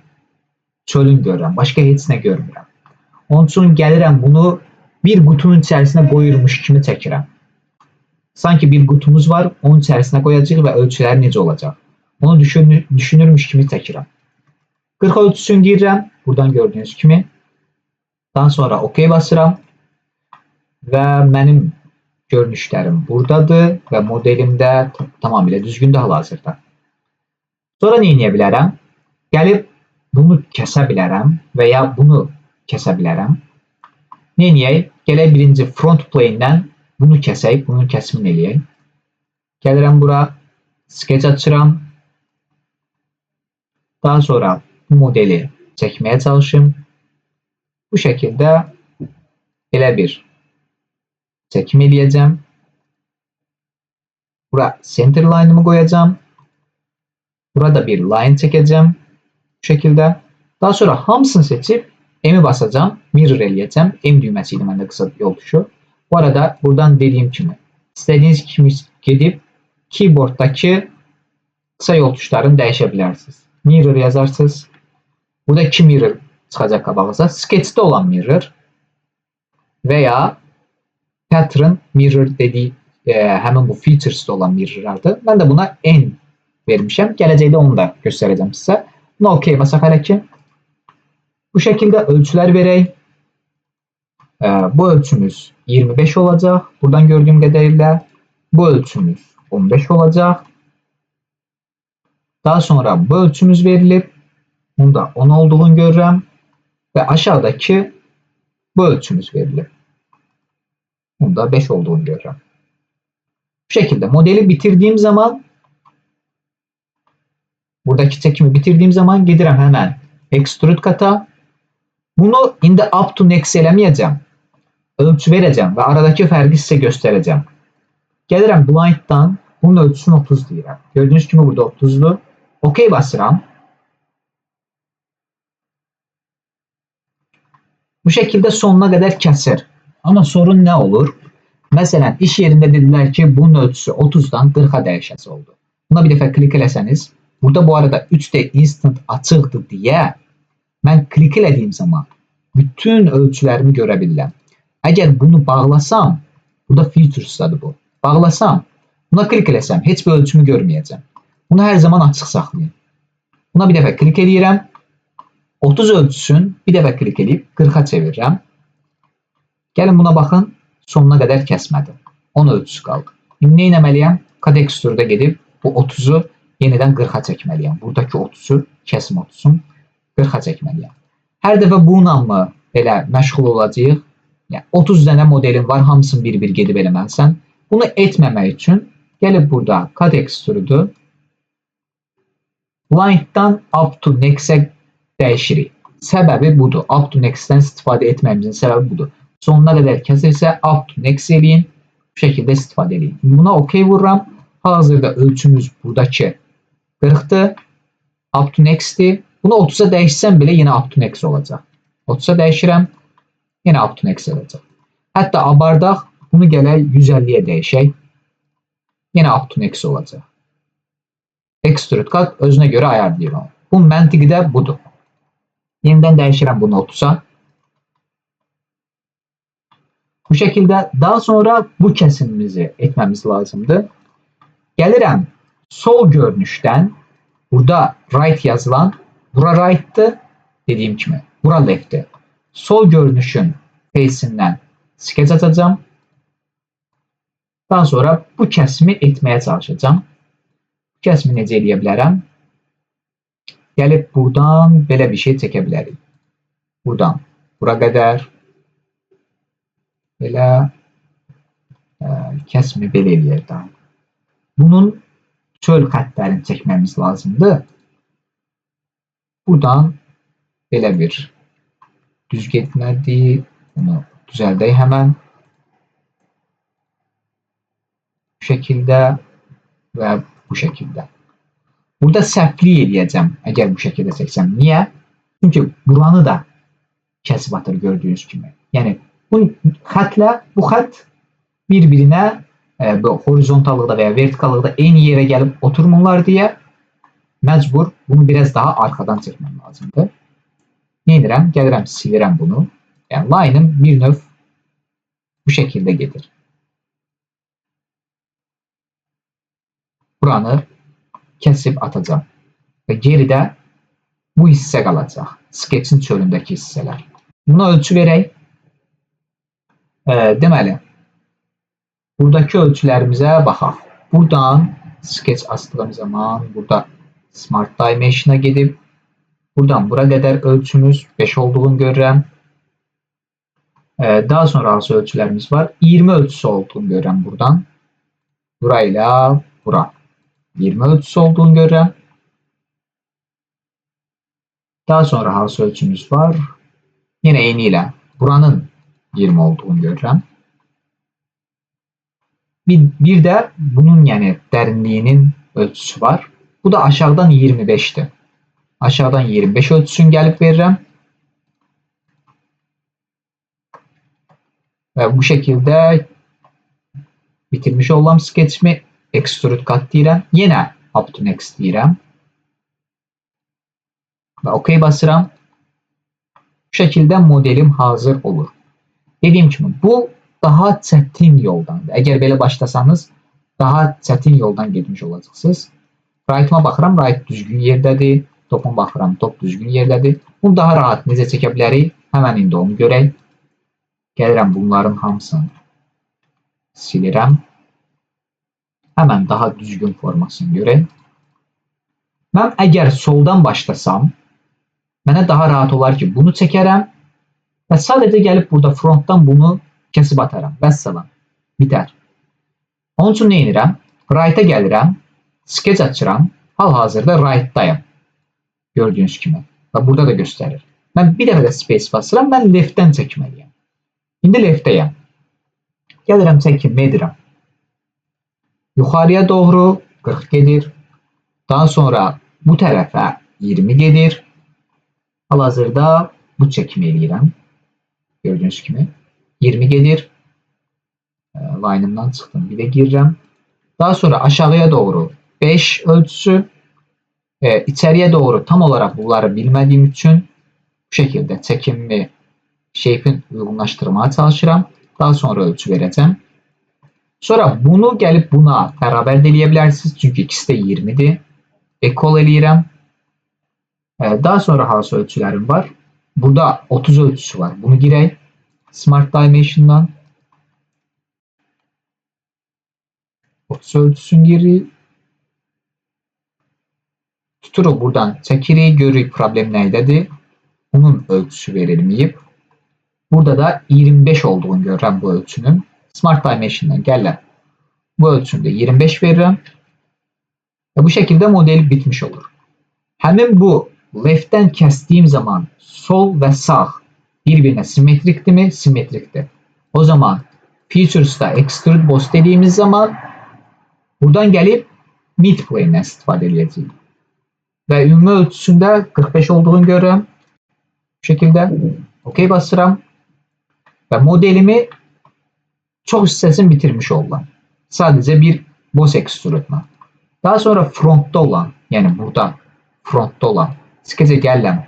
çölünü görürəm. Başqa heç nə görmürəm. Onun üçün gəlirəm bunu bir qutunun içərisinə qoyurmuş kimi çəkirəm. sanki bir qutumuz var, onun içərisinə qoyacağıq və ölçüləri necə olacaq? Onu düşünürmüş kimi çəkirəm. 40 ölçüsünü girirəm, buradan gördüyünüz kimi. Daha sonra OK basıram və mənim görünüşlərim buradadır və modelimdə tamamilə düzgündür hal-hazırda. Sonra nə edə bilərəm? Gəlib bunu kəsə bilərəm və ya bunu kəsə bilərəm. Nə edək? Gələk birinci front plane'dən bunu kəsək, bunun kəsimini eləyək. Gəlirəm bura, sketch açıram. Daha sonra bu modeli çəkməyə çalışım. Bu şəkildə belə bir çəkim eləyəcəm. Bura center line'ımı qoyacağım. Burada bir line çəkəcəm. Bu şəkildə. Daha sonra hamısını seçib M'i basacağım. Mirror eləyəcəm. M düyməsi ilə məndə qısa yol tuşu. Bu arada buradan dediyim kimi istədiyiniz kimi gedib keyboarddakı kısa yol tuşlarını dəyişə bilərsiniz. Mirror yazarsınız. Burada 2 mirror çıxacaq qabağınıza. Sketch'də olan mirror və ya pattern mirror dediyi həmin bu features'də olan mirrorlardır. Mən də buna N vermişəm. Gələcəkdə onu da göstərəcəm sizə. Buna OK basaq hələ ki. Bu şəkildə ölçülər verək. Bu ölçümüz 25 olacaq. Buradan gördüyüm qədərilə. Bu ölçümüz 15 olacaq. Daha sonra bu ölçümüz verilib. Bunda 10 olduğunu görürəm. Və aşağıdakı bu ölçümüz verilib. Bunda 5 olduğunu görürəm. Bu şəkildə modeli bitirdiğim zaman, buradaki çəkimi bitirdiğim zaman gedirəm həmən extrude kata. Bunu indi up to next eləməyəcəm. Ölçü verəcəm və aradakı fərqi sizə göstərəcəm. Gəlirəm blinddan, bunun ölçüsünü 30 deyirəm. Gördüyünüz kimi burada 30'dur. OK basıram. Bu şəkildə sonuna qədər kəsir. Amma sorun nə olur? Məsələn, iş yerində dedilər ki, bunun ölçüsü 30'dan 40'a dəyişəsi oldu. Buna bir dəfə klik eləsəniz, burada bu arada 3D instant açıqdır deyə mən klik elədiyim zaman bütün ölçülərimi görə bilirəm. Əgər bunu bağlasam, burada features'dadır bu. Bağlasam, buna klik eləsəm, heç bir ölçümü görməyəcəm. Bunu hər zaman açıq saxlayın. Buna bir dəfə klik eləyirəm. 30 ölçüsün bir dəfə klik eləyib 40'a çevirirəm. Gəlin buna baxın, sonuna qədər kəsmədim. 10 ölçüsü qaldı. İndi nə etməliyəm? Cut Extrude'a gedib bu 30'u yenidən 40'a çəkməliyəm. Buradakı 30'u, kəsim 30'un 40'a çəkməliyəm. Hər dəfə bununla mı belə məşğul olacağıq? Yəni 30 dənə modelin var, hamısını bir-bir gedib eləməlisən. Bunu etməmək üçün gəlib burada Cut Extrude'u Blind'dan Up to Next'e dəyişirik. Səbəbi budur. Up to Next'dən istifadə etməyimizin səbəbi budur. Sonuna qədər kəsirsə Up to Next eləyin. Bu şəkildə istifadə eləyin. Buna OK vururam. Hazırda ölçümüz buradakı 40'dır. Up to Next'dir. Bunu 30'a dəyişsəm belə yenə Up to Next olacaq. 30'a dəyişirəm. Yenə Up to Next olacaq. Hətta abardaq. Bunu gələk 150'yə dəyişək. Yenə Up to Next olacaq. Extrude Cut özünə görə ayarlayır onu. Bu məntiqi də budur. Yenidən dəyişirəm bunu 30'a. Bu şəkildə daha sonra bu kəsimimizi etməmiz lazımdır. Gəlirəm sol görünüşdən burada right yazılan, bura right'dır dediyim kimi, bura left'dir. Sol görünüşün face'indən sketch açacağım. Daha sonra bu kəsimi etməyə çalışacağım. Bu kəsimi necə eləyə bilərəm? Gəlib buradan belə bir şey çəkə bilərik. Buradan bura qədər belə kəsimi belə eləyirəm. Bunun çöl xəttlərini çəkməmiz lazımdır. Buradan belə bir düz getməlidir. Bunu düzəldək həmən. Bu şəkildə və bu şəkildə. Burada səhvlik eləyəcəm, əgər bu şəkildə çəksəm. Niyə? Çünki buranı da kəsib atır gördüyünüz kimi. Yəni bu xətlə bu xətt bir-birinə bu horizontallıqda və ya vertikallıqda eyni yerə gəlib oturmurlar deyə məcbur bunu biraz daha arxadan çəkməm lazımdır. Nə edirəm? Gəlirəm, silirəm bunu. Yəni line'ım bir növ bu şəkildə gedir. buranı kəsib atacağım. Və geridə bu hissə qalacaq. Sketchin çölündəki hissələr. Buna ölçü verək. Deməli, buradakı ölçülərimizə baxaq. Buradan sketch açdığım zaman burada Smart Dimension'a gedib buradan bura qədər ölçümüz 5 olduğunu görürəm. Daha sonra hansı ölçülərimiz var? 20 ölçüsü olduğunu görürəm buradan. Burayla bura. 20 ölçüsü olduğunu görürəm. Daha sonra hansı ölçümüz var? Yine eyni ilə buranın 20 olduğunu görürəm. Bir de bunun yani derinliğinin ölçüsü var. Bu da aşağıdan 25'ti. Aşağıdan 25 ölçüsünü gelip veririm. Ve bu şekilde bitirmiş olam sketchimi extrude cut deyirəm. Yenə up to next deyirəm. Ve OK basıram. Bu şekilde modelim hazır olur. Dediğim kimi bu daha çətin yoldandır. Əgər belə başlasanız daha çətin yoldan getmiş olacaqsınız. Right'ıma baxıram, right düzgün yerdədir. Topuma baxıram, top düzgün yerdədir. Bunu daha rahat necə çəkə bilərik? Həmən indi onu görək. Gəlirəm bunların hamısını silirəm. Həmən daha düzgün formasını görək. Mən əgər soldan başlasam, mənə daha rahat olar ki, bunu çəkərəm və sadəcə gəlib burada frontdan bunu kəsib atarım. Vəssalam. Bitər. Onun üçün nə edirəm? Right-a gəlirəm, sketch açıram. Hal-hazırda right-dayım. Gördüyünüz kimi. Və burada da göstərir. Mən bir dəfə də space basıram, mən left-dən çəkməliyəm. İndi left-dəyəm. Gəlirəm çəkimə edirəm. Yuxarıya doğru 40 gedir. Daha sonra bu tərəfə 20 gedir. Hal-hazırda bu çəkimi edirəm. Gördüyünüz kimi. 20 gedir. Line'ımdan çıxdım. Bir də girirəm. Daha sonra aşağıya doğru 5 ölçüsü. İçəriyə doğru tam olarak bunları bilmədiyim üçün bu şəkildə çəkimimi shape'in uyğunlaşdırmaya çalışıram. Daha sonra ölçü verəcəm. Sonra bunu gəlib buna bərabər də eləyə bilərsiniz. Çünki ikisi də 20'dir. Equal eləyirəm. Daha sonra hansı ölçülərim var? Burada 30 ölçüsü var. Bunu girək. Smart Dimension'dan 30 ölçüsünü giririk. Tuturuq buradan çəkirik. Görürük problem nəydədir. Bunun ölçüsü verilməyib. Burada da 25 olduğunu görürəm bu ölçünün. Smart Dimension'dan gəlirəm. Bu ölçündə 25 verirəm. Və bu şəkildə model bitmiş olur. Həmin bu left'dən kəsdiyim zaman sol və sağ bir-birinə simmetrikdir mi? Simmetrikdir. O zaman Features'da Extrude Boss dediğimiz zaman buradan gəlib midplane'dən istifadə edəcəyik. Və ümumi ölçüsündə 45 olduğunu görürəm. Bu şəkildə OK basıram. Və modelimi çox hissəsini bitirmiş oldum. Sadəcə bir Boss Extrude'la. Daha sonra frontda olan, yəni burada frontda olan sketch'e gəlirəm.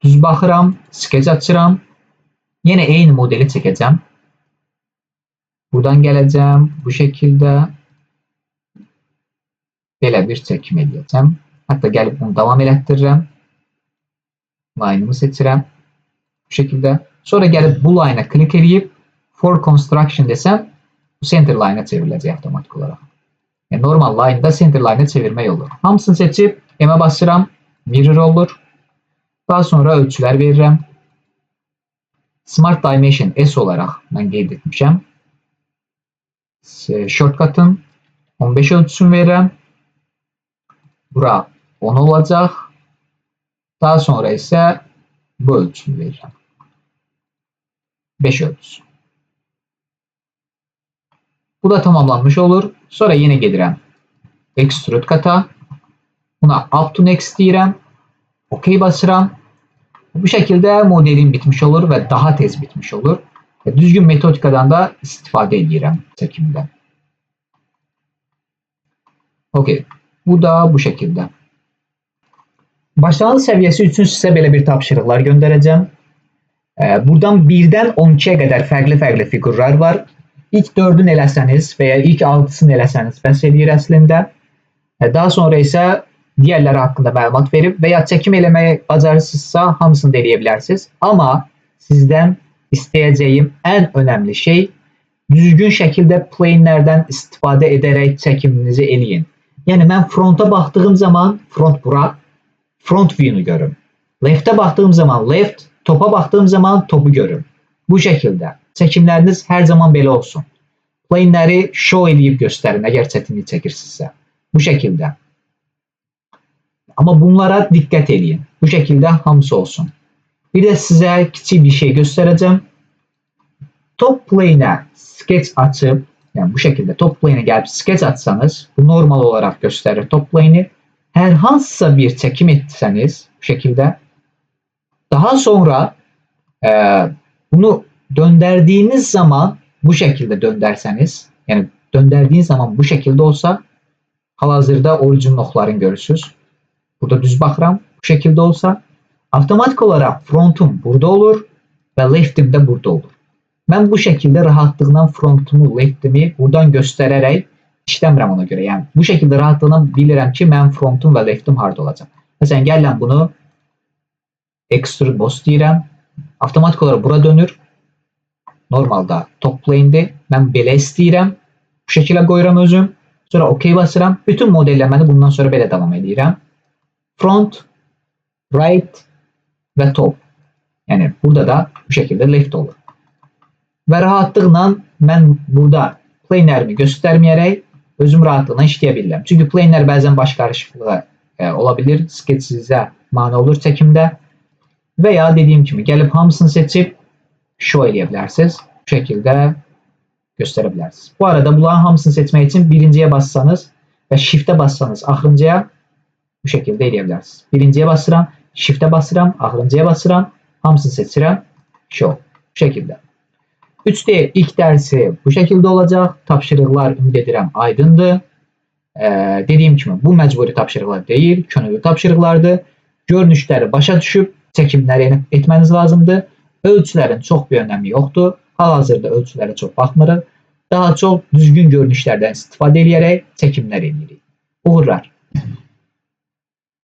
Düz baxıram, sketch açıram. Yenə eyni modeli çəkəcəm. Buradan gələcəm bu şəkildə. Belə bir çəkim edəcəm. Hətta gəlib bunu davam elətdirirəm. Line'ımı seçirəm. Bu şəkildə. Sonra gəlib bu line'a klik edib For Construction desəm, bu center line'a çevriləcək avtomatik olaraq. Yəni, normal line'da center line'a çevirmək olur. Hamısını seçib M'ə basıram. Mirror olur. Daha sonra ölçülər verirəm. Smart Dimension S olaraq mən qeyd etmişəm. Shortcut'ın 15 ölçüsünü verirəm. Bura 10 olacaq. Daha sonra isə bu ölçünü verirəm. 5 ölçüsü. Bu da tamamlanmış olur. Sonra yenə gedirəm. Extrude Cut'a. Buna Up to Next deyirəm. OK basıram. Bu şəkildə modelim bitmiş olur və daha tez bitmiş olur. Və düzgün metodikadan da istifadə edirəm çəkimdə. OK. Bu da bu şəkildə. Başlanğıc səviyyəsi üçün sizə belə bir tapşırıqlar göndərəcəm. Buradan 1-dən 12'ye qədər fərqli fiqurlar var. İlk 4'ünü eləsəniz və ya ilk 6'sını eləsəniz bəs eləyir əslində. Daha sonra isə digərləri haqqında məlumat verib və ya çəkim eləməyi bacarırsınızsa hamısını da eləyə bilərsiniz. Amma sizdən istəyəcəyim ən önəmli şey düzgün şəkildə planelərdən istifadə edərək çəkiminizi eləyin. Yəni mən fronta baxdığım zaman front bura, front view-nu görüm. Leftə baxdığım zaman left, topa baxdığım zaman topu görüm. Bu şəkildə. Çəkimləriniz hər zaman belə olsun. Planeləri show eləyib göstərin əgər çətinlik çəkirsinizsə. Bu şəkildə. Amma bunlara diqqət eləyin. Bu şəkildə hamısı olsun. Bir də sizə kiçik bir şey göstərəcəm. Top plane'ə sketch açıb, yəni bu şəkildə top plane'ə gəlib sketch açsanız, bu normal olaraq göstərir top plane'i. Hər hansısa bir çəkim etsəniz, bu şəkildə, daha sonra bunu döndərdiyiniz zaman bu şəkildə döndərsəniz, yəni döndərdiyiniz zaman bu şəkildə olsa, hal-hazırda orijinal oxlarını görürsünüz. Burada düz baxıram, bu şəkildə olsa, avtomatik olaraq frontum burada olur və leftim də burada olur. Mən bu şəkildə rahatlıqla frontumu, leftimi buradan göstərərək işləmirəm ona görə. Yəni bu şəkildə rahatlıqla bilirəm ki, mənim frontum və leftim harda olacaq. Məsələn, gəlirəm bunu extrude boss deyirəm. Avtomatik olaraq bura dönür. Normalda top plane'dir. Mən belə istəyirəm. Bu şəkildə qoyuram özüm. Sonra OK basıram. Bütün modelləməni bundan sonra belə davam edirəm. Front, right və top. Yəni burada da bu şəkildə left olur. Və rahatlıqla mən burada planelərimi göstərməyərək özüm rahatlıqla işləyə bilirəm. Çünki planelər bəzən baş qarışıqlığı ola bilir. Sketch sizə mane olur çəkimdə. Və ya dediyim kimi gəlib hamısını seçib show eləyə bilərsiniz. Bu şəkildə göstərə bilərsiniz. Bu arada bunların hamısını seçmək üçün birinciyə bassanız və shift'ə bassanız axırıncıya bu şəkildə eləyə bilərsiniz. Birinciyə basıram, shift'ə basıram, axırıncıya basıram, hamısını seçirəm, show. Bu şəkildə. 3D ilk dərsi bu şəkildə olacaq. Tapşırıqlar ümid edirəm aydındır. Dediyim kimi bu məcburi tapşırıqlar deyil, könüllü tapşırıqlardır. Görünüşləri başa düşüb çəkimləri etməniz lazımdır. Ölçülərin çox bir önəmi yoxdur. Hal-hazırda ölçülərə çox baxmırıq. Daha çox düzgün görünüşlərdən istifadə edərək çəkimlər edirik. Uğurlar.